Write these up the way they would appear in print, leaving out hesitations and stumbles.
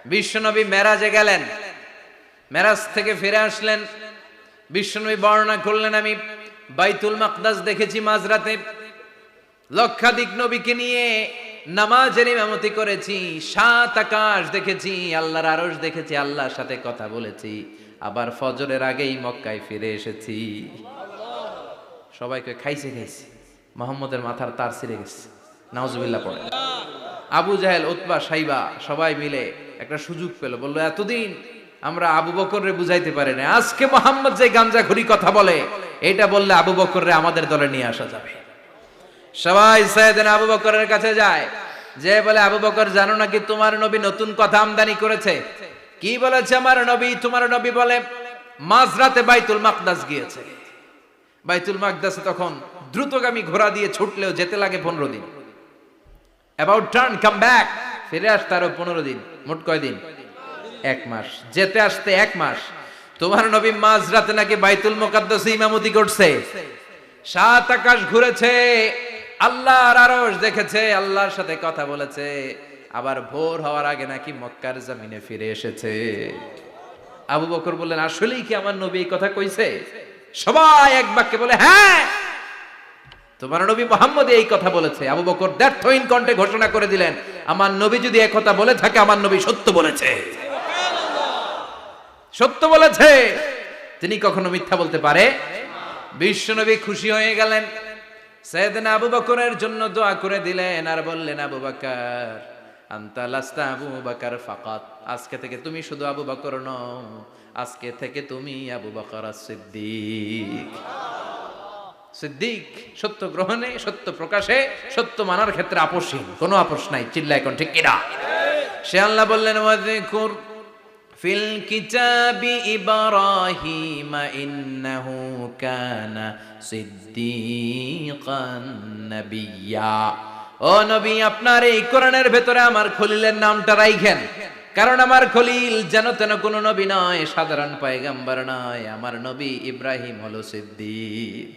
বিশ্বনবী মেরাজে গেলেন, মেরাজ থেকে ফিরে আসলেন। বিশ্বনবী বর্ণনা করলেন, আমি বাইতুল মাকদাস দেখেছি মাঝরাতে, লক্ষাধিক নবীকে নিয়ে নামাজের ইমামতি করেছি, 7 আকাশ দেখেছি, আল্লাহর আরশ দেখেছি, আল্লাহর সাথে কথা বলেছি, আবার ফজরের আগেই মক্কায় ফিরে এসেছি। সবাইকে খাইছে খাইছে, মুহাম্মদের মাথার তার ছিঁড়ে গেছে, নাউজুবিল্লাহ পড়ে। আবু জাহেল, উতবা, সাইবা সবাই মিলে একটা সুযোগ পেল, বলল এতদিন আমরা আবু বকররে বুঝাইতে পারি না, আজকে মুহাম্মদ যে গাঞ্জাখুরি কথা বলে এটা বললে আবু বকররে আমাদের দলে নিয়ে আসা যাবে। সবাই সাইয়েদনা আবু বকরের কাছে যায়, যে বলে আবু বকর জানো নাকি তোমার নবী নতুন কথা আমদানি করেছে? কি বলেছে আমার নবী? তোমার নবী বলে মাঝরাতে বাইতুল মাকদাস গিয়েছে। বাইতুল মাকদাসে তখন দ্রুতগামী ঘোড়া দিয়ে ছুটলেও যেতে লাগে 15 দিন। অ্যাবাউট টার্ন কাম ব্যাক, ফিরে আসতে আরো 15 দিন, মোট কয় দিন? 1 মাস, যেতে আসতে 1 মাস। তোমার নবী মাঝরাতে নাকি বাইতুল মুকাদ্দাসে ইমামতি করছে, 7 আকাশ ঘুরেছে, আল্লাহর আরশ দেখেছে, আল্লাহর সাথে কথা বলেছে, আবার ভোর হওয়ার আগে নাকি মক্কার জমিনে ফিরে এসেছে। আবু বকর বললেন আসলেই কি আমার নবী এই কথা কইছে? সবাই এক বাক্যে বলে হ্যাঁ, তোমার নবী মুহাম্মদ এই কথা বলেছে। আবু বকর দ্ব্যর্থহীন কণ্ঠে ঘোষণা করে দিলেন, আমার নবী যদি এই কথা বলে থাকে, আমার নবী সত্য বলেছে, সত্য বলেছে, তিনি কখনো মিথ্যা বলতে পারে? বিশ্বনবী খুশি হয়ে গেলেন, সাইয়েদনা আবু বকরের জন্য দোয়া করে দিলেন, আর বললেন আবু বকর আনতা লাস্তা আবু বকর ফাকাত, আজকে থেকে তুমি শুধু আবু বকর নও, আজকে থেকে তুমি আবু বকর সিদ্দিক। সিদ্দিক সত্য গ্রহণে, সত্য প্রকাশে, সত্য মানার ক্ষেত্রে আপোষহীন, কোনো আপোষ নাই। চিল্লায় কোন ঠিক কিনা? সে আল্লাহ বললেন ওয়াযকুর ফিল কিতাবি ইব্রাহিম ইন্নাহু কানা সিদ্দিকান নাবিয়্যা। ও নবী, আপনার এই কোরআনের ভেতরে আমার খলিলের নামটা রাখেন, কারণ আমার খলিল যেন তেন কোনো নবী নয়, সাধারণ পয়গম্বর নয়, আমার নবী ইব্রাহিম হলো সিদ্দিক,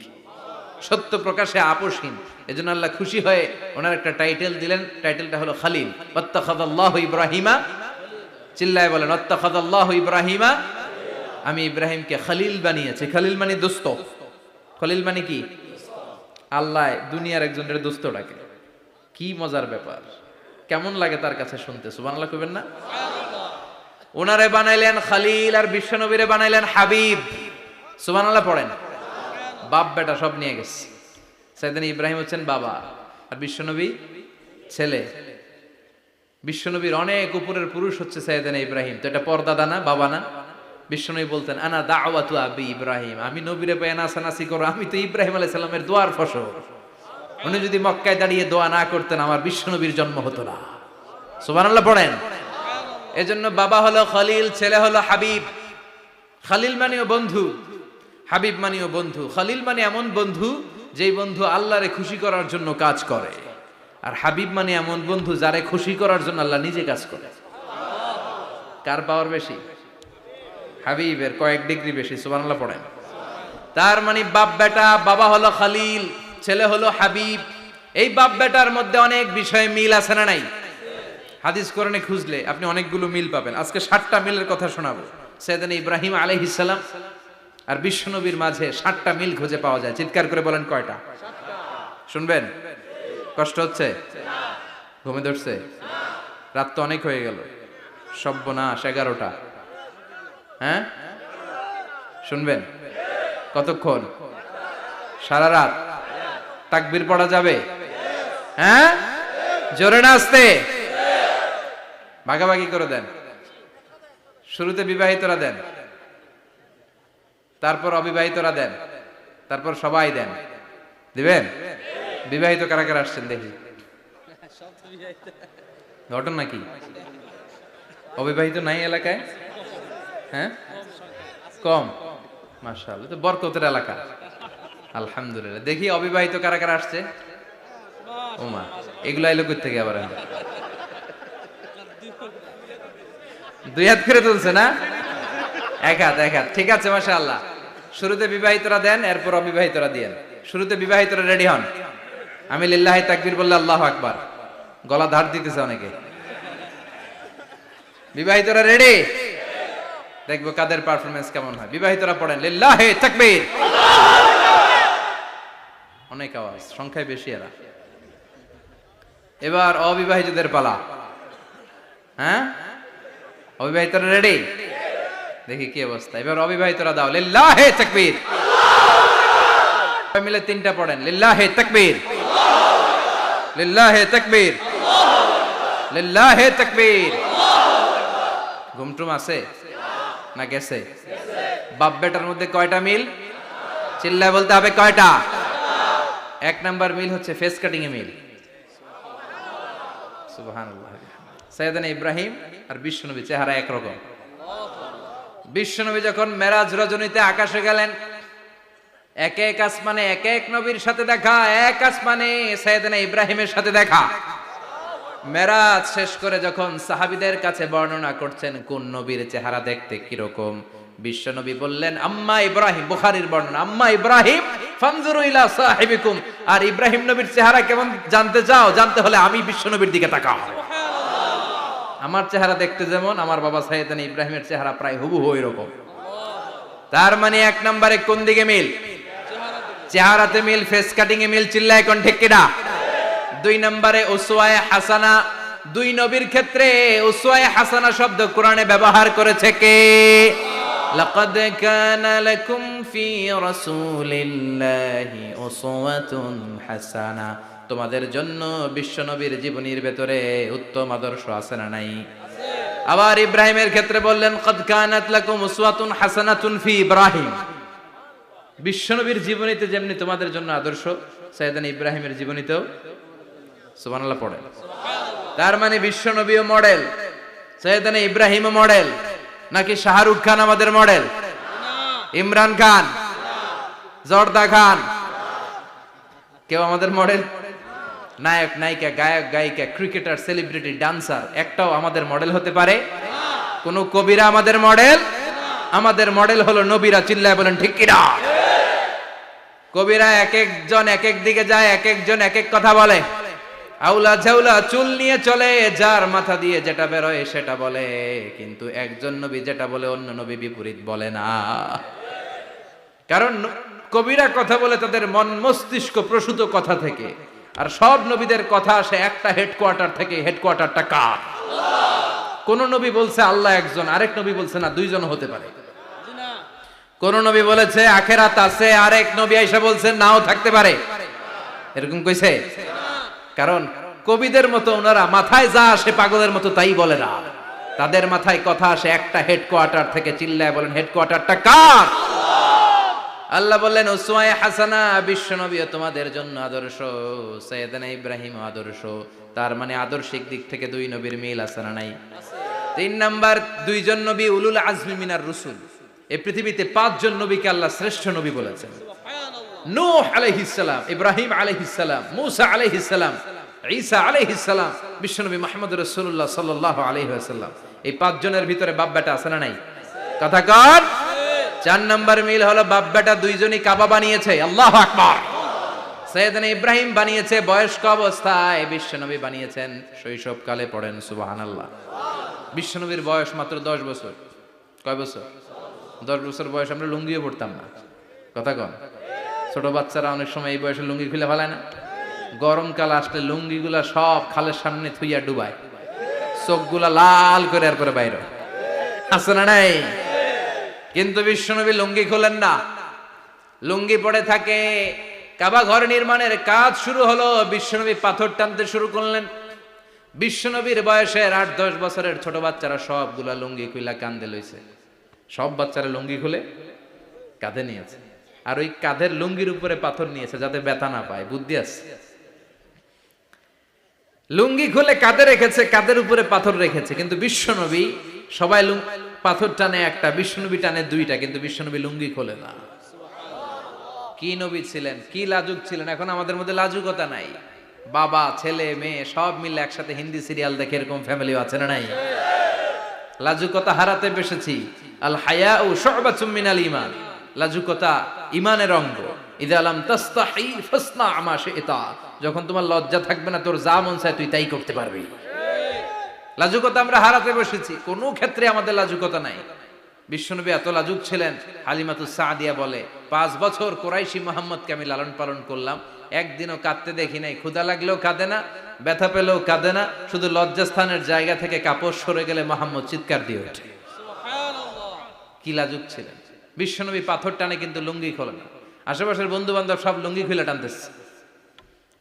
সত্য প্রকাশে আপোষহীন। এজন্য আল্লাহ খুশি হয়ে ওনার একটা টাইটেল দিলেন, টাইটেলটা হলো খলিল। ওয়াত্তাখাযাল্লাহু ইব্রাহিমা, চিল্লায় বলেন ওয়াত্তাখাযাল্লাহু ইব্রাহিমা, আমি ইব্রাহিমকে খলিল বানিয়েছি। খলিল মানে দোস্ত। খলিল মানে কি? আল্লাহ দুনিয়ার একজনের দোস্ত ডাকে, কি মজার ব্যাপার, কেমন লাগে তার কাছে শুনতে? সুবহানাল্লাহ কইবেন না? ওনারে বানাইলেন খলিল, আর বিশ্বনবীরে বানাইলেন হাবিব। সুবহানাল্লাহ পড়েন। বাপ বেটা সব নিয়ে গেছে। সাইয়েদনা ইব্রাহিম হচ্ছেন বাবা, আর বিশ্বনবী ছেলে। বিশ্বনবীর অনেক উপরের পুরুষ হচ্ছে সাইয়েদনা ইব্রাহিম, তো এটা পরদাদা না, বাবা না? বিশ্বনবী বলতেন আনা দাওয়াতু আবি ইব্রাহিম, আমি নবীরে পেয়ে নাসানাসি করো, আমি তো ইব্রাহিম আলাইহিস সালামের দোয়ার ফসল। উনি যদি মক্কায় দাঁড়িয়ে দোয়া না করতেন, আমার বিশ্বনবীর জন্ম হতো না। সুবহানাল্লাহ পড়েন। এজন্য বাবা হলো খলিল, ছেলে হলো হাবিব। খলিল মানেও বন্ধু, হাবিব মানেও বন্ধু। খলিল মানে এমন বন্ধু যেই বন্ধু আল্লাহরে খুশি করার জন্য কাজ করে, আর হাবিব মানে এমন বন্ধু যারে খুশি করার জন্য আল্লাহ নিজে কাজ করে। কার পাওয়ার বেশি? হাবিবের কয়েক ডিগ্রি বেশি। সুবহানাল্লাহ পড়েন। তার মানে বাপ বেটা, বাবা হলো খলিল, ছেলে হলো হাবিব। এই বাপ বেটার মধ্যে অনেক বিষয়ে মিল আছে না নাই? হাদিস কোরআনে খুঁজলে আপনি অনেকগুলো মিল পাবেন। আজকে 7টা মিলের কথা শোনাবো। সাইয়েদনা ইব্রাহিম আলাইহিস সালাম আর বিশ্বনবীর মাঝে 7টা মিল খুঁজে পাওয়া যায়। চিৎকার করে বলেন কয়টা? শুনবেন? কষ্ট হচ্ছে? ঘুমে ধরছে? রাত তো অনেক হয়ে গেল, সর্বনাশ 11টা। হ্যাঁ শুনবেন? কতক্ষণ? সারা রাত? তাকবীর পড়া যাবে? হ্যাঁ জোরে না আস্তে? ভাগাভাগি করে দেন। শুরুতে বিবাহিতরা দেন, তারপর অবিবাহিতরা দেন, তারপর সবাই দেন। দিবেন? বিবাহিত কারা কারা আসছেন দেখি? ঘটনা নাকি? অবিবাহিত নাই এলাকায়? হ্যাঁ কম, মাশাআল্লাহ, তো বরকতের এলাকা। আলহামদুলিল্লাহ। দেখি অবিবাহিত কারা কারা আসছে? ওমা, এগুলা এলো কই থেকে আবার? 2 হাত করে তুলছে না? 1 হাত, 1 হাত। ঠিক আছে, মাশাআল্লাহ। শুরুতে বিবাহিতরা দেন, এরপর অবিবাহিতরা দিয়েন। শুরুতে বিবাহিতরা রেডি হন। আমি লিল্লাহি তাকবীর বললে আল্লাহু আকবার। গলা ধার দিতেছে অনেকে। বিবাহিতরা রেডি? দেখবো কাদের পারফরমেন্স কেমন হয়। বিবাহিতরা পড়েন লিল্লাহি তাকবীর। অনেক আওয়াজ, সংখ্যায় বেশি এরা। এবার অবিবাহিতদের পালা। হ্যাঁ, অবিবাহিতরা রেডি? দেখি কি অবস্থা। এবার অবিবাহিতরা দাও লিল্লাহি তাকবীর। মিলে তিনটা পড়েন লিল্লাহি তাকবীর, লিল্লাহি তাকবীর, লিল্লাহি তাকবীর। ঘুমটুম আছে না গেছে? বাপ বেটার মধ্যে কয়টা মিল? চিল্লায় বলতে হবে কয়টা? এক নাম্বার মিল হচ্ছে ফেস কাটিং এ মিল। সুবহানাল্লাহ। সাইয়েদনা ইব্রাহিম আর বিশ্বনবী চেহারা একরকম। বিশ্বনবী যখন মেরাজ রজনীতে আকাশে গেলেন, এক এক আসমানে এক এক নবীর সাথে দেখা, এক আসমানে সাইয়েদনা ইব্রাহিমের সাথে দেখা। মেরাজ শেষ করে যখন সাহাবীদের কাছে বর্ণনা করছেন কোন নবীর চেহারা দেখতে কিরকম, বিশ্বনবী বললেন আম্মা ইব্রাহিম, বুখারীর বর্ণনা, আম্মা ইব্রাহিম ফানজুরু ইলা সাহিবিকুম। আর ইব্রাহিম নবীর চেহারা কেমন জানতে চাও? জানতে হলে আমি বিশ্বনবীর দিকে তাকাও। আমার চেহারা দেখতে যেমন, আমার বাবা সাইয়েদনা ইব্রাহিমের চেহারা প্রায় হুবহু এরকম। তার মানে এক নম্বরে কোন দিকে মিল? চেহারাতে মিল, ফেস কাটিং এ মিল। চিল্লায় কোন ঠিক কিনা? দুই নম্বরে উসওয়ায়ে হাসানা। দুই নবীর ক্ষেত্রে উসওয়ায়ে হাসানা শব্দ কোরআনে ব্যবহার করেছে কে? লাকাদ কানা লাকুম ফি রাসূলিল্লাহি উসওয়াতুন হাসানা। তোমাদের জন্য বিশ্বনবীর জীবনীর ভেতরে উত্তম আদর্শ আছে না নাই? আবার ইব্রাহিমের ক্ষেত্রে বললেন কাদ কানাত লাকুম উসওয়াতুন হাসানাতুন ফি ইব্রাহিম। বিশ্বনবীর জীবনীতে যেমনি তোমাদের জন্য আদর্শ, সাইয়েদনা ইব্রাহিমের জীবনীতেও। সুবহানাল্লাহ পড়ে। তার মানে বিশ্বনবীও মডেল, সাইয়েদনা ইব্রাহিমও মডেল। নাকি শাহরুখ খান আমাদের মডেল? ইমরান খান, জর্দা খান, কেউ আমাদের মডেল? নায়ক নায়িকা, গায়ক গায়িকা, ক্রিকেটার, সেলিব্রিটি, ডান্সার একটাও আমাদের মডেল হতে পারে? কোন কবিরা আমাদের মডেল? আমাদের মডেল হলো নবীরা। চিল্লায় বলেন ঠিক কিনা? কবিরা এক একজন এক এক দিকে যায়, এক একজন এক এক কথা বলে। আউলা ঝাউলা চুল নিয়ে চলে, যার মাথা দিয়ে যেটা বেরোয় সেটা বলে। কিন্তু একজন নবী যেটা বলে অন্য নবী বিপরীত বলে না। কারণ কবিরা কথা বলে তাদের মন মস্তিষ্ক প্রসূত কথা থেকে, আর সব নবীদের কথা আসে একটা হেডকোয়ার্টার থেকে। হেডকোয়ার্টারটা কার? কোন নবী বলছে আল্লাহ একজন, আরেক নবী বলছে না দুইজন হতে পারে। কোন নবী বলেছে আখেরাত আছে, আরেক নবী আইসা বলছে নাও থাকতে পারে। এরকম কইছে? কারণ কবিদের মতো ওনারা মাথায় যা আসে পাগলের মতো তাই বলে না। তাদের মাথায় কথা আসে একটা হেডকোয়ার্টার থেকে। চিল্লায় বলেন হেডকোয়ার্টারটা কার? আল্লাহ বললেন উসওয়ায়ে হাসানা, বিশ্বনবী তোমাদের জন্য আদর্শ, সাইয়েদনা ইব্রাহিম আদর্শ। তার মানে আদর্শিক দিক থেকে দুই নবীর মিল আছে না নাই? তিন নাম্বার, দুইজন নবী উলুল আজমি মিনার রুসুল। এই পৃথিবীতে পাঁচজন নবীকে আল্লাহ শ্রেষ্ঠ নবী বলেছেন। নূহ আলাইহিস সালাম, ইব্রাহিম আলাইহিস সালাম, মূসা আলাইহিস সালাম, ঈসা আলাইহিস সালাম, বিশ্বনবী মুহাম্মদ রাসূলুল্লাহ সাল্লাল্লাহু আলাইহি ওয়াসাল্লাম। এই পাঁচজনের ভিতরে বাপ বেটা আছে না নাই? কথা কর। চার নাম্বার মিল হলো বাপ বেটা দুইজনই কাবা বানিয়েছে। আল্লাহু আকবার। সাইয়েদনা ইব্রাহিম বানিয়েছে বয়স্ক অবস্থায়, বিশ্বনবী বানিয়েছেন শৈশবকালে। পড়েন সুবহানাল্লাহ। বিশ্বনবীর বয়স মাত্র 10 বছর। কয় বছর? 10 বছর বয়স আমরা লুঙ্গিও পড়তাম না। কথা কন। ছোট বাচ্চারা অনেক সময় এই বয়সে লুঙ্গি খুলে ফেলায় না? গরমকাল আসলে লুঙ্গিগুলা সব খালের সামনে থুইয়া ডুবায়, চোখগুলা লাল করে এরপরে বাইরে। আছে না নাই? কিন্তু বিশ্বনবী লুঙ্গি খোলেন না, লুঙ্গি পড়ে থাকে। কাবা ঘর নির্মাণের কাজ শুরু হলো, বিশ্বনবী পাথর টানতে শুরু করলেন। বিশ্বনবীর বয়সের 8-10 বছরের ছোট বাচ্চারা সবগুলা লুঙ্গি খুইলা কাঁধে লইছে। সব বাচ্চারা লুঙ্গি খুলে কাঁধে নিয়েছে, আর ওই কাঁধের লুঙ্গির উপরে পাথর নিয়েছে যাতে ব্যথা না পায়। বুদ্ধি আছে। লুঙ্গি খুলে কাঁধে রেখেছে, কাঁধের উপরে পাথর রেখেছে। কিন্তু বিশ্বনবী, সবাই পাথর টানে একটা, বিশ্বনবী টানে দুইটা, কিন্তু বিশ্বনবী লুঙ্গি খোলে না। কি নবী ছিলেন, কি লাজুক ছিলেন। এখন আমাদের মধ্যে লাজুকতা নাই। বাবা ছেলে মেয়ে সব মিলে একসাথে হিন্দি সিরিয়াল দেখে, এরকম ফ্যামিলিও আছে না নাই? লাজুকতা হারাতে বসেছি। আল হায়াউ শু'বাতুম মিনাল ঈমান। লাজুকতা ঈমানের অঙ্গ। ইযা লাম তাস্তাহি ফাসনা মা শি'তা। যখন তোমার লজ্জা থাকবে না, তোর যা মন চায় তুই তাই করতে পারবি। লাজুকতা আমরা হারাতে বসেছি, কোনো ক্ষেত্রে আমাদের লাজুকতা নাই। বিশ্বনবী এত লাজুক ছিলেন, হালিমাতুস সাদিয়া বলে 5 বছর কুরাইশি মুহাম্মদকে আমি লালন পালন করলাম, একদিনও কাঁদতে দেখি নাই। ক্ষুধা লাগলেও কাঁদে না, ব্যথা পেলেও কাঁদে না, শুধু লজ্জাস্থানের জায়গা থেকে কাপড় সরে গেলে মুহাম্মদ চিৎকার দিয়ে ওঠে। কি লাজুক ছিলেন বিশ্বনবী। পাথর টানে কিন্তু লুঙ্গি খোলে না। আশেপাশের বন্ধু বান্ধব সব লুঙ্গি খুলে টানতেছে।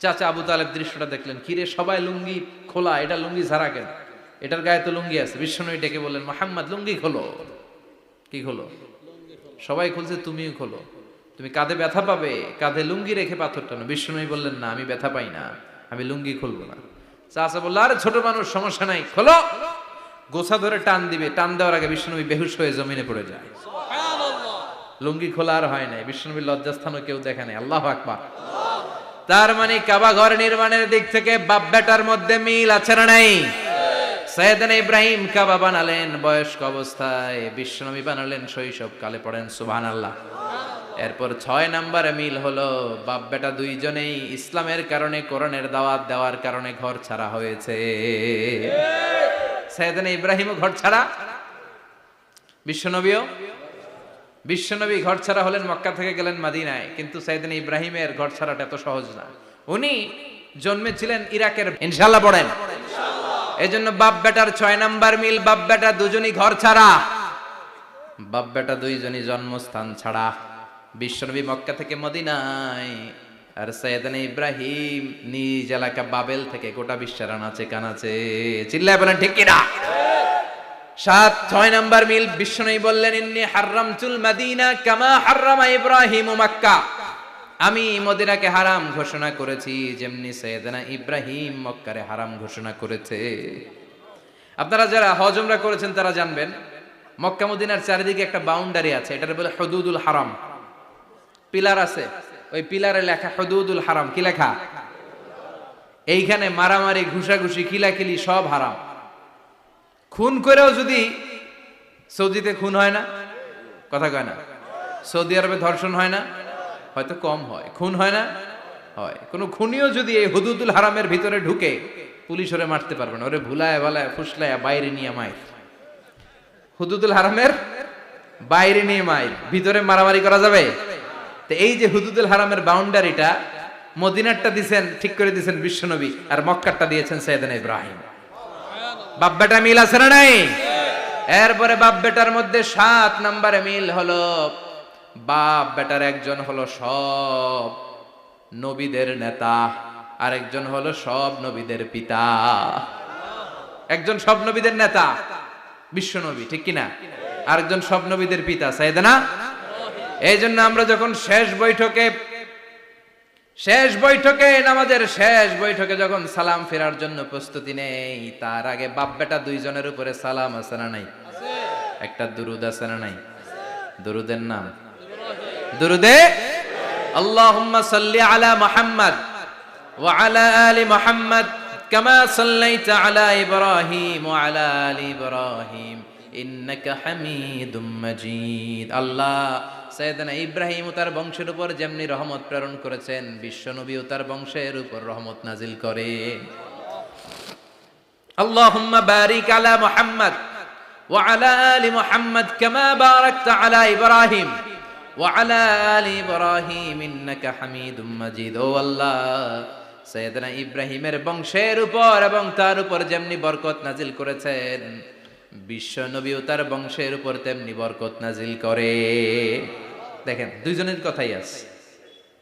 চাচা আবু তালেব দৃশ্যটা দেখলেন, কিরে সবাই লুঙ্গি খোলা, এটা লুঙ্গি ছাড়া কেন? এটার গায়ে তো লুঙ্গি আছে। বিশ্বনবী ডেকে বললেন, মুহাম্মদ লুঙ্গি খোলো। কি খোলো? সবাই খুলছে, তুমিও খোলো। তুমি কাঁধে ব্যথা পাবে, কাঁধে লুঙ্গি রেখে পাথর টানো। বিশ্বনবী বললেন, না আমি ব্যথা পাই না, আমি লুঙ্গি খুলবো না। চাচা বলল, আরে ছোট মানুষ, সমস্যা নাই, খোলো। গোছা ধরে টান দিবে, টান দেওয়ার আগে বিশ্বনবী বেহুশ হয়ে জমিনে পড়ে যায়। লুঙ্গি খোলা আর হয় নাই। বিশ্বনবীর লজ্জাস্থানও কেউ দেখে নাই। আল্লাহু আকবার। তার মানে কাবা ঘর নির্মাণের দিক থেকে বাপ বেটার মধ্যে মিল আছে না নাই? সাইয়েদনা ইব্রাহিম কাবা বানালেন বয়স্ক অবস্থায়, বিশ্বনবী বানালেন শৈশবকালে। পড়েন সুবহানাল্লাহ। এরপর 6 নম্বরে মিল হলো, বাপ বেটা দুইজনেই ইসলামের কারণে, কোরআনের দাওয়াত দেওয়ার কারণে ঘর ছাড়া হয়েছে। সাইয়েদনা ইব্রাহিমও ঘর ছাড়া, বিশ্বনবী ঘর ছাড়া হলেন, মক্কা থেকে গেলেন মদিনায়। কিন্তু সাইয়েদনা ইব্রাহিমের ঘর ছাড়াটা এত সহজ না। উনি জন্মেছিলেন ইরাকের। ইনশাআল্লাহ পড়েন। এজন্য বাপ বেটার 6 নাম্বার মিল, বাপ বেটা দুজনই ঘর ছাড়া, বাপ বেটা দুইজনই জন্মস্থান ছাড়া। বিশ্বনবী মক্কা থেকে মদিনায়, আর সাইয়েদনা ইব্রাহিম নিজ এলাকা বাবেল থেকে গোটা বিশ্বের আনাচে কানাচে। চিল্লায় বলেন ঠিক কিনা? 6 নাম্বার মিল, বিশ্বনবী বললেন, ইন্নী হারামতুল মদিনা কামা হারামা ইব্রাহিম মক্কা। আমি মদিনাকে হারাম ঘোষণা করেছি যেমনি সাইয়েদনা ইব্রাহিম মক্কারে হারাম ঘোষণা করেছে। আপনারা যারা হজ উমরা করেছেন তারা জানবেন, মক্কা মদিনার চারিদিকে একটা বাউন্ডারি আছে, এটার বলে হুদুদুল হারাম। পিলার আছে, ওই পিলারে লেখা হুদুদুল হারাম। কি লেখা? এইখানে মারামারি, ঘুষাঘুষি, কিলাকিলি সব হারাম। খুন করেও যদি, সৌদিতে খুন হয় না, কথা কয় না? সৌদি আরবে ধর্ষণ হয় না? হয়তো কম হয়। খুন হয় না? হয়। কোনো খুনিও যদি এই হুদুদুল হারামের ভিতরে ঢুকে, পুলিশ ওরে মারতে পারবে না। ওরে ভুলায় ভালায় ফুসলায় বাইরে নিয়ে মাইর। হুদুদুল হারামের বাইরে নিয়ে মাইর, ভিতরে মারামারি করা যাবে? তো এই যে হুদুদুল হারামের বাউন্ডারিটা, মদিনারটা দিয়েছেন, ঠিক করে দিয়েছেন বিশ্বনবী, আর মক্কারটা দিয়েছেন সাইয়েদনা ইব্রাহিম। বাপ বেটা মিল আছে না নাই? এরপরে বাপ বেটার মধ্যে 7 নম্বরে মিল হলো, বাপ বেটার একজন হলো সব নবীদের নেতা, আর একজন হলো সব নবীদের পিতা। একজন সব নবীদের নেতা বিশ্বনবী, ঠিক কিনা? আরেকজন সব নবীদের পিতা সাইয়েদনা। এই জন্য আমরা যখন শেষ বৈঠকে নামাজের শেষ বৈঠকে যখন সালাম ফেরার জন্য প্রস্তুতি নেই, তার আগে বাপ বেটা দুইজনের উপরে সালাম আছে না নাই? একটা দুরুদ আছে না নাই? দুরুদের নাম দুরুদে আল্লাহুম্মা সাল্লি আলা মুহাম্মদ ওয়া আলা আলি মুহাম্মদ কামা সাল্লাইতা আলা ইব্রাহিম ওয়া আলা আলি ইব্রাহিম ইন্নাকা হামিদুম মাজিদ। আল্লাহ সাইয়েদনা ইব্রাহিম ও তার বংশের উপর যেমনি রহমত প্রেরণ করেছেন, বিশ্বনবী ও তার বংশের উপর রহমত নাজিল করে। আল্লাহুম্মা বারিক আলা মুহাম্মদ ওয়া আলা আলি মুহাম্মদ কামা বারাকতা আলা ইব্রাহিম ওয়া আলা আলি ইব্রাহিম ইন্নাকা হামিদুম মাজিদ। ও আল্লাহ, সাইয়েদনা ইব্রাহিমের বংশের উপর এবং তার উপর যেমনি বরকত নাজিল করেছেন, বিশ্বনবী ও তার বংশের উপর তেমনি বরকত নাজিল করে। দেখেন, দুইজনের কথাই আছে,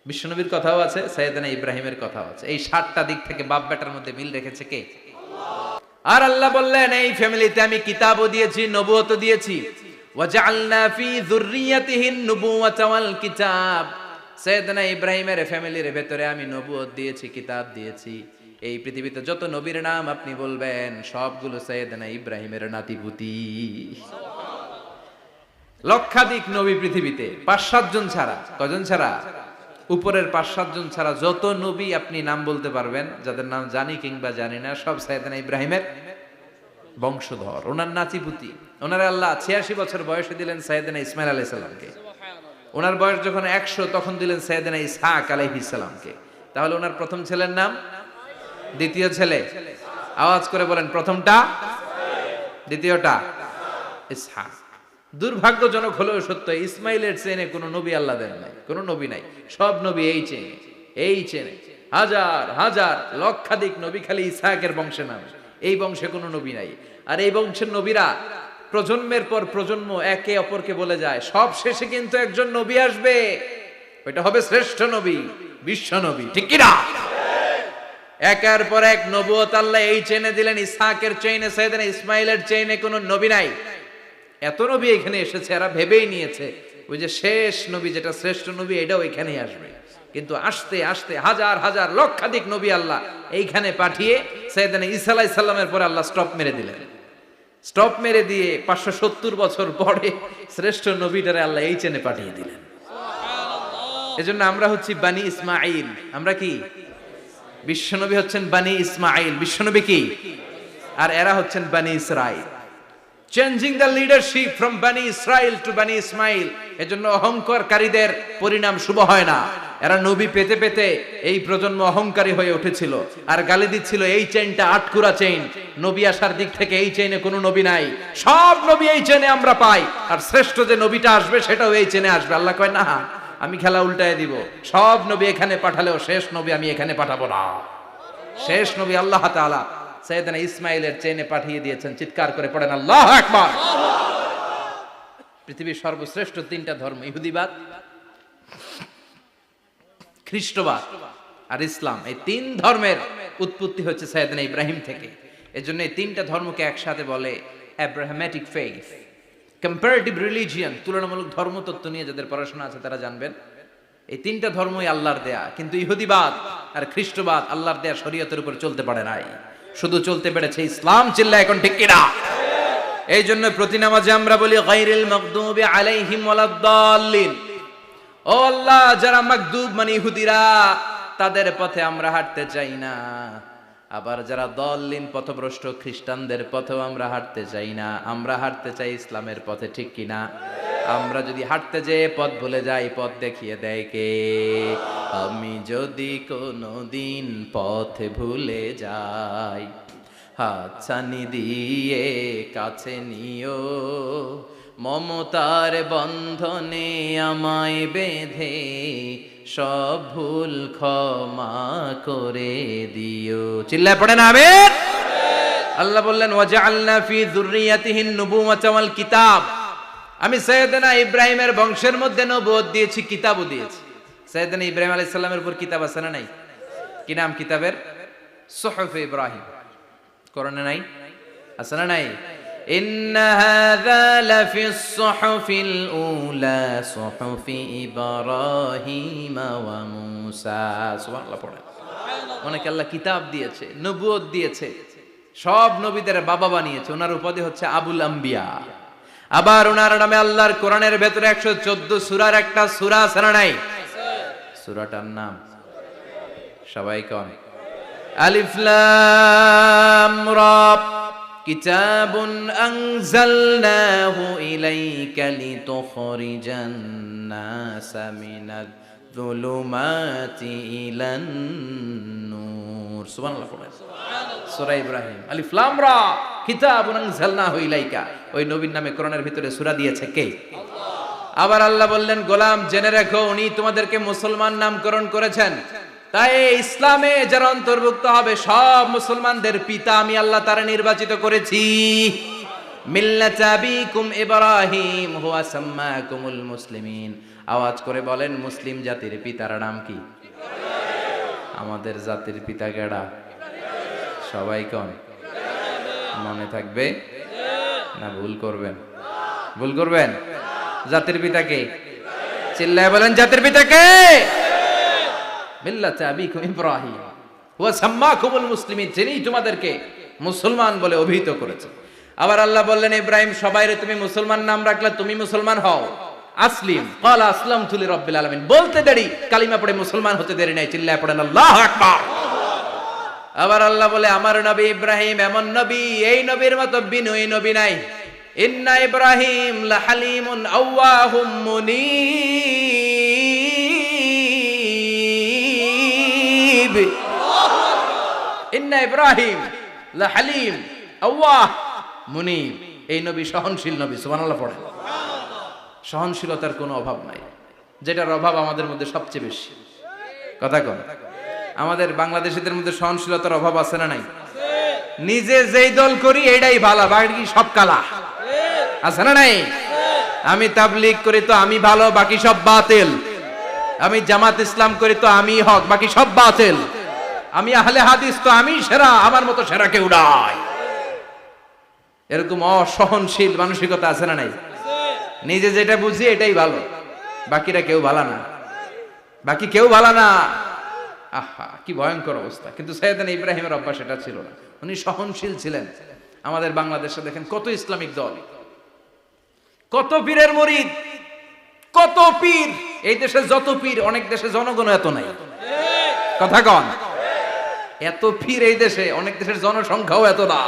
বিশ্বনবীর কথাও আছে, সাইয়েদনা ইব্রাহিমের কথাও আছে। এই 7টা দিক থেকে বাপ বেটার মধ্যে মিল রেখেছে কে? আর আল্লাহ বললেন, এই ফ্যামিলিতে আমি কিতাবও দিয়েছি, নবুয়তও দিয়েছি। ওয়াজআলনা ফি যুররিয়াতিহিন নুবুওয়াতা ওয়াল কিতাব। সাইয়েদনা ইব্রাহিমের ফ্যামিলির ভেতরে আমি নবুয়ত দিয়েছি, কিতাব দিয়েছি। এই পৃথিবীতে যত নবীর নাম আপনি বলবেন, সবগুলো সাইয়েদনা ইব্রাহিমের নাতিপুতি। লক্ষাধিক নবী পৃথিবীতে, 5-7 জন ছাড়া। কজন ছাড়া? উপরের 5-7 জন ছাড়া যত নবী আপনি নাম বলতে পারবেন, যাদের নাম জানি কিংবা জানি না, সব সাইয়েদনা ইব্রাহিমের বংশধর, ওনার নাতিপুতি। ওনার আল্লাহ 86 বছর বয়সে দিলেন সাইয়েদনা ইসমাইল আলাইহিস সালামকে। ওনার বয়স যখন 100 তখন দিলেন সাইয়েদনা ইসহাক আলাইহিস সালামকে। তাহলে ওনার প্রথম ছেলের নাম, দ্বিতীয় ছেলে, আওয়াজ করে বলেন প্রথমটা দ্বিতীয়টা ইসহাক। দুর্ভাগ্যজনক হলেও সত্য, ইসমাইলের চেনে কোনো নবী আল্লাহ দেন নাই, কোনো নবী নাই। সব নবী এই চেনে হাজার হাজার লক্ষাধিক নবী খালি ইসহাকের বংশে নামে, এই বংশে কোনো নবী নাই। আর এই বংশের নবীরা প্রজন্মের পর প্রজন্ম একে অপরকে বলে যায়, সব শেষে কিন্তু একজন নবী আসবে, ওইটা হবে শ্রেষ্ঠ নবী, বিশ্ব নবী, ঠিক কি না? একের পর এক নবুয়ত আল্লাহ এই চেনে দিলেন। ইসহাকের চেইনে সাইয়েদনা ইসমাইলের চেইনে কোনো নবী নাই। এত নবী এখানে এসেছে, এরা ভেবেই নিয়েছে ওই যে শেষ নবী যেটা শ্রেষ্ঠ নবী এটাও এখানেই আসবে। কিন্তু আস্তে আস্তে হাজার হাজার লক্ষাধিক নবী আল্লাহ এইখানে পাঠিয়ে সাইয়েদনা ঈসা আলাইহিস সালামের পরে আল্লাহ স্টপ মেরে দিলেন। স্টপ মেরে দিয়ে 570 বছর পরে শ্রেষ্ঠ নবীটারে আল্লাহ এই চেনে পাঠিয়ে দিলেন। এজন্য আমরা হচ্ছি বানি ইসমাইল। আমরা কি? বিশ্বনবী হচ্ছেন বানি ইসমাইল, বিশ্বনবী কি? আর এরা হচ্ছেন বানি Israil. Changing the leadership from বানি ইসরাইল টু বানি ইসমাইল। এজন্য অহংকারকারীদের পরিণাম শুভ হয় না। এরা নবী পেতে পেতে এই প্রজন্ম অহংকারী হয়ে উঠেছিল আর গালি দিচ্ছিল এই চেইনটা আটকুরা চেইন, নবী আসার দিক থেকে এই চেইনে কোনো নবী নাই, সব নবী এই চেইনে আমরা পাই, আর শ্রেষ্ঠ যে নবীটা আসবে সেটাও এই চেইনে আসবে। আল্লাহ কয় না, আমি খেলা উল্টায় দিব, সব নবী এখানে পাঠালেও শেষ নবী আমি এখানে পাঠাবো না। শেষ নবী আল্লাহ তাআলা সাইয়েদনা ইসমাইলের চেইনে পাঠিয়ে দিয়েছেন। চিৎকার করে পড়েন আল্লাহু আকবার। পৃথিবীর সর্বশ্রেষ্ঠ তিনটা ধর্ম, ইহুদিবাদ, খ্রিস্টবাদ আর ইসলাম, এই তিন ধর্মের উৎপত্তি হচ্ছে সাইয়েদনা ইব্রাহিম থেকে। এজন্য এই তিনটা ধর্মকে একসাথে বলে আব্রাহামেটিক ফেইথ, কম্পারেটিভ রিলিজিয়ন। তুলনামূলক ধর্মতত্ত্ব নিয়ে যাদের পড়াশোনা আছে তারা জানবেন এই তিনটা ধর্মই আল্লাহর দেয়া। কিন্তু ইহুদিবাদ আর খ্রিস্টবাদ আল্লাহর দেয়া শরীয়তের উপর চলতে পারে নাই, শুধু চলতে পেরেছে ইসলাম। চিল্লা এখন ঠিক কিনা? এই জন্য প্রতি নামাজে আমরা বলি গায়রিল মাগদুবি আলাইহিম ওয়ালাদ-দাল্লিন। ও আল্লাহ, যারা মাগদুব মানে ইহুদিরা, তাদের পথে আমরা হাঁটতে চাই না। আবার যারা দল্লিন পথভ্রষ্ট খ্রিস্টানদের পথেও আমরা হাঁটতে চাই না। আমরা হাঁটতে চাই ইসলামের পথে, ঠিক কিনা? আমরা যদি হাঁটতে যেয়ে পথ ভুলে যাই, পথ দেখিয়ে দেয় কে? আমি যদি কোনোদিন পথে ভুলে যাই, হাতছানি দিয়ে কাছে নিও, মমতার বন্ধনে আমায় বেঁধে সব ভুল ক্ষমা করে দিও। চিল্লায় পড়েন আমিন। আল্লাহ বললেন ওয়াজআলনা ফি যুররিয়াতিহিন নুবুওয়াতা ওয়াল কিতাব। আমি সাইয়েদনা ইব্রাহিমের বংশের মধ্যে নবুয়ত দিয়েছি, কিতাবও দিয়েছি। সাইয়েদনা ইব্রাহিম আলাইহিস সালামের উপর কিতাব আছে না নাই? কি নাম কিতাবের? সুহুফ ইব্রাহিম। কোরআনে নাই? আছে না নাই? ইন্না হাযা লাফিস সুহুফিল উলা সুহুফি ইব্রাহিম ওয়া মূসা। সুবহানাল্লাহ পড়েন। অনেক আল্লাহ কিতাব দিয়েছে, নবুয়ত দিয়েছে, সব নবীদের বাবা বানিয়েছে। ওনার উপাধি হচ্ছে আবুল আম্বিয়া। আবার ওনার নামে আল্লাহর কোরআনের ভেতরে 114 সূরার একটা সূরা আছে না নাই? সূরাটার নাম সবাই কোন? আলিফ লাম রা। কিতাবুন আনজালনাহু ইলাইকা লিতুখরিজান নাসা মিনাজ যুলুমাতি ইলান নূর। সুবহানাল্লাহ পড়েন। সূরা ইব্রাহিম, আলিফ লাম রা, কিতাবুন আনজালনাহু ইলাইকা। ওই নবীর নামে কোরআনের ভিতরে সূরা দিয়েছে কে? আল্লাহ। আবার আল্লাহ বললেন, গোলাম জেনে রাখো উনি তোমাদেরকে মুসলমান নামকরণ করেছেন। তাই ইসলামে যারা অন্তর্ভুক্ত হবে সব মুসলমানদের পিতা আমি আল্লাহ তারা নির্বাচিত করেছি। মিল্লাতা আবিকুম ইব্রাহিম হুয়া সাম্মাকুমুল মুসলিমিন। আওয়াজ করে বলেন, মুসলিম জাতির পিতার নাম কি? আমাদের জাতির পিতা কেডা? সবাই কোন? মনে থাকবে না ভুল করবেন? ভুল করবেন? জাতির পিতা কে? চিল্লায় বলেন, জাতির পিতা কে? মিল্লাতা আবিকুম ইব্রাহিম ওয়া সাম্মাকুমুল মুসলিমিন, যিনি তোমাদেরকে মুসলমান বলে অভিহিত করেছে। আবার আল্লাহ বললেন, ইব্রাহিম সবাইরে তুমি মুসলমান নাম রাখলে, তুমি মুসলমান হও। আসলিম ক্বালা আসলামতু লিরাব্বিল আলামিন, বলতে দেরি, কালিমা পড়ে মুসলমান হতে দেরি নাই। চিল্লায় পড়েন আল্লাহু আকবার। আবার আল্লাহ বলে, আমার নবী ইব্রাহিম এমন নবী, এই নবীর মতো বিনয়ী নবী নাই। ইন্না ইব্রাহিম লাহালিমুন আওয়াহুম মুনীব। ইন্না ইব্রাহিম লাহালিম আওয়াহ মুনিব। এই নবী সহনশীল নবী, সুবহানাল্লাহ পড়ে। সহনশীলতার কোনো অভাব নাই, যেটার অভাব আমাদের মধ্যে সবচেয়ে বেশি। কথা কন, আমাদের বাংলাদেশিদের মধ্যে সহনশীলতার অভাব আছে না নাই? নিজে যেই দল করি এটাই ভালো, বাকি সব কালা, আছে না নাই? আমি তাবলীগ করি তো আমি ভালো, বাকি সব বাতিল। আমি জামাত ইসলাম করি তো আমি হক, বাকি সব বাতিল। আমি আহলে হাদিস তো আমি সেরা, আমার মতো সেরা কেউ নাই। এরকম অসহনশীল মানসিকতা আছে না নাই? নিজে যেটা বুঝি এটাই ভালো, বাকিরা কেউ ভালো না, বাকি কেউ ভালো না। আহা, কি ভয়ঙ্কর অবস্থা। কিন্তু সাইয়েদনা ইব্রাহিমের অভ্যাস এটা ছিল না, উনি সহনশীল ছিলেন। আমাদের বাংলাদেশে দেখেন কত ইসলামিক দল, কত পীরের মুরিদ, কত পীর। এই দেশে যত পীর, অনেক দেশে জনগণ এত নাই। কথা কন, এত পীর এই দেশে, অনেক দেশের জনসংখ্যাও এত না।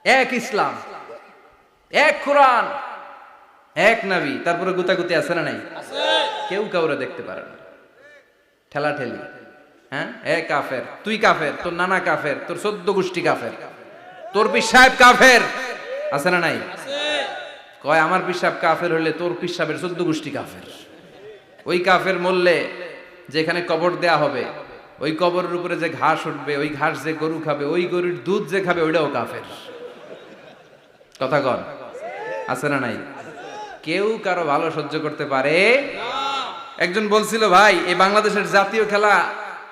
এক ইসলাম, এক কোরআন, এক নবী, তারপরে গুতাগুতি আছে না নাই? কেউ কাউরে দেখতে পারে না, ঠেলা ঠেলি। হ্যাঁ, এ কাফের, তুই কাফের, তোর নানা কাফের, তোর 14 গোষ্ঠী কাফের, তোর পীর সাহেব কাফের, আছে না নাই? কয় আমার পীর সাহেব কাফের হলে তোর পীর সাহেবের 14 গোষ্ঠী কাফের। ওই কাফের মরলে যেখানে কবর দেয়া হবে, ওই কবরের উপরে যে ঘাস উঠবে, ওই ঘাস যে গরু খাবে, ওই গরুর দুধ যে খাবে, ওইটাও কাফের। কথা কন, আছে না নাই? কেউ কারো ভালো সহ্য করতে পারে না। একজন বলছিল, ভাই এই বাংলাদেশের জাতীয় খেলা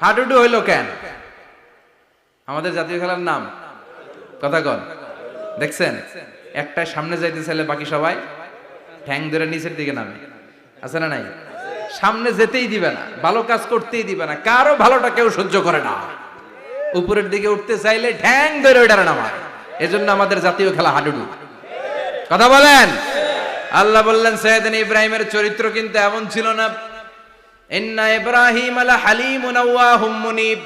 হাডুডু হইলো কেন? আমাদের জাতীয় খেলার নাম, কথা কন, দেখছেন? একটা সামনে যাইতে চাইলে বাকি সবাই ঠ্যাং ধরে নিচের দিকে নামে, আছে না নাই? সামনে যেতেই দিবে না, ভালো কাজ করতেই দিবে না, কারো ভালোটা কেউ সহ্য করে না। উপরের দিকে উঠতে চাইলে ঠ্যাং ধরে ওইটারে নামায়। এজন্য আমাদের জাতীয় খেলা হাডুডু। কথা বলেন। আল্লাহ বললেন সাইয়েদনা ইব্রাহিমের চরিত্র কিন্তু এমন ছিল না। ইন্না ইব্রাহিম আলা হালিমুন আওয়াহুম মুনিব।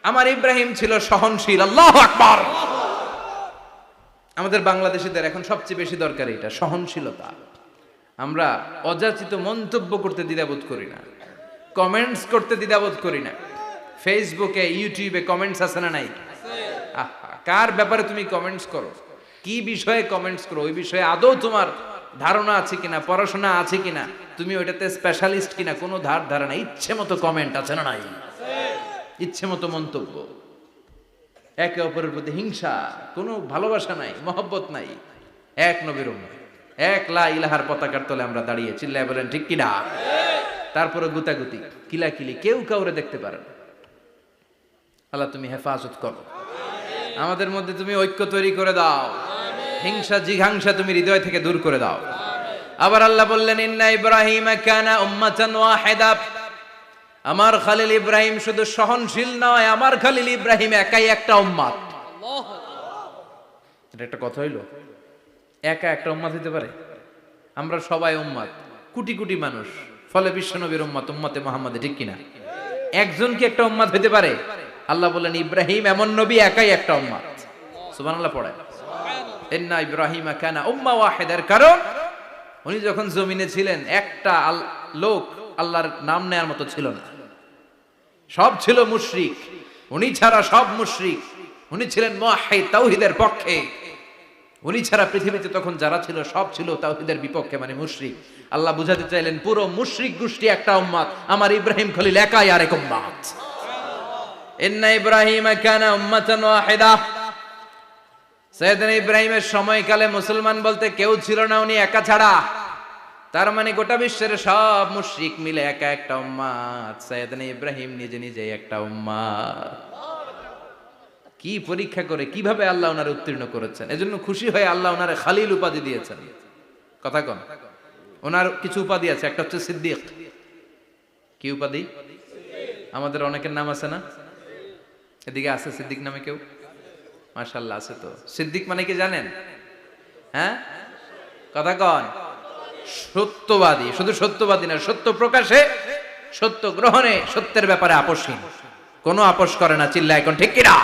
আমার ইব্রাহিম ছিল সহনশীল। আল্লাহু আকবার। আমাদের বাংলাদেশীদের এখন সবচেয়ে বেশি দরকার এটা, সহনশীলতা। আমরা অযাচিত মন্তব্য করতে দ্বিধাবোধ করি না, কমেন্টস করতে দ্বিধাবোধ করি না। ফেসবুকে, ইউটিউবে কমেন্টস আছে না নাই? কার ব্যাপারে তুমি কমেন্টস করো, কি বিষয়ে কমেন্টস করো, ওই বিষয়ে আদৌ তোমার ধারণা আছে কিনা, পড়াশোনা আছে কিনা, তুমি ওইটাতে স্পেশালিস্ট কিনা, কোনো ধারণা। ইচ্ছে মতো কমেন্ট আছে না নাই? ইচ্ছে মতো মন্তব্য, একে অপরের প্রতি হিংসা, কোনো ভালোবাসা নাই, মহব্বত নাই। এক নবীর উম্মত, এক লা ইলাহার পতাকার তলে আমরা দাঁড়িয়ে, চিল্লায় বলেন ঠিক কিনা? তারপরে গুতাগুতি, কিলাকিলি, কেউ কাউরে দেখতে পারে না। আল্লাহ তুমি হেফাজত করো, আমাদের মধ্যে তুমি ঐক্য তৈরি করে দাও, হিংসা জিঘাংসা তুমি হৃদয় থেকে দূর করে দাও। আবার আল্লাহ বললেন ইন্না ইব্রাহিম কানা উম্মাতান ওয়াহিদা। আমার খলিল ইব্রাহিম শুধু সহনশীল নয়, আমার খলিল ইব্রাহিম একাই একটা উম্মত। এটা একটা কথা হইলো? একা একটা উম্মত হতে পারে? আমরা সবাই উম্মত, কোটি কোটি মানুষ, ফলে বিশ্বনবীর উম্মত, উম্মতে মুহাম্মাদে, ঠিক কিনা? একজন কি একটা উম্মত হতে পারে? আল্লাহ বলেন ইব্রাহিম এমন নবী, একাই একটা উম্মত। সুবহানাল্লাহ পড়ে। ইন্না ইব্রাহিম কানা উম্মা ওয়াহিদার কারণ উনি যখন জমিনে ছিলেন একটা লোক আল্লাহর নাম নেয়ার মতো ছিল না, সব ছিল মুশরিক। উনি ছাড়া সব মুশরিক। উনি ছিলেন মুওয়াহহিদ, তাওহীদের পক্ষে। উনি ছাড়া পৃথিবীতে তখন যারা ছিল সব ছিল তাওহীদের বিপক্ষে, মানে মুশরিক। আল্লাহ বুঝাতে চাইলেন পুরো মুশরিক গোষ্ঠী একটা উম্মত, আমার ইব্রাহিম খলিল একাই আরেক উম্মত। ইন্না ইব্রাহিম কানা উম্মাতান ওয়াহিদা। সাইয়েদনা ইব্রাহিমের সময়কালে মুসলমান বলতে কেউ ছিল না, উনি একা ছাড়া। তার মানে গোটা বিশ্বের সব মুশরিক মিলে একা একটা উম্মত, সাইয়েদনা ইব্রাহিম নিজে নিজে একটা উম্মত। কি পরীক্ষা করে, কিভাবে আল্লাহ ওনারে উত্তীর্ণ করেছেন। এজন্য খুশি হয়ে আল্লাহ ওনারে খালিল উপাধি দিয়েছেন। কথা কন, ওনার কিছু উপাধি আছে, একটা হচ্ছে সিদ্দিক। কি উপাধি? আমাদের অনেকের নাম আছে না? এদিকে আছে সিদ্দিক নামে কেউ? মাশাআল্লাহ আছে তো। সিদ্দিক মানে কি জানেন? হ্যাঁ, কথা কন। সত্যবাদী। শুধু সত্যবাদী না, সত্য প্রকাশে, সত্য গ্রহণে, সত্যের ব্যাপারে আপোষহীন, কোনো আপোষ করে না। চিল্লায় এখন ঠিক কিনা?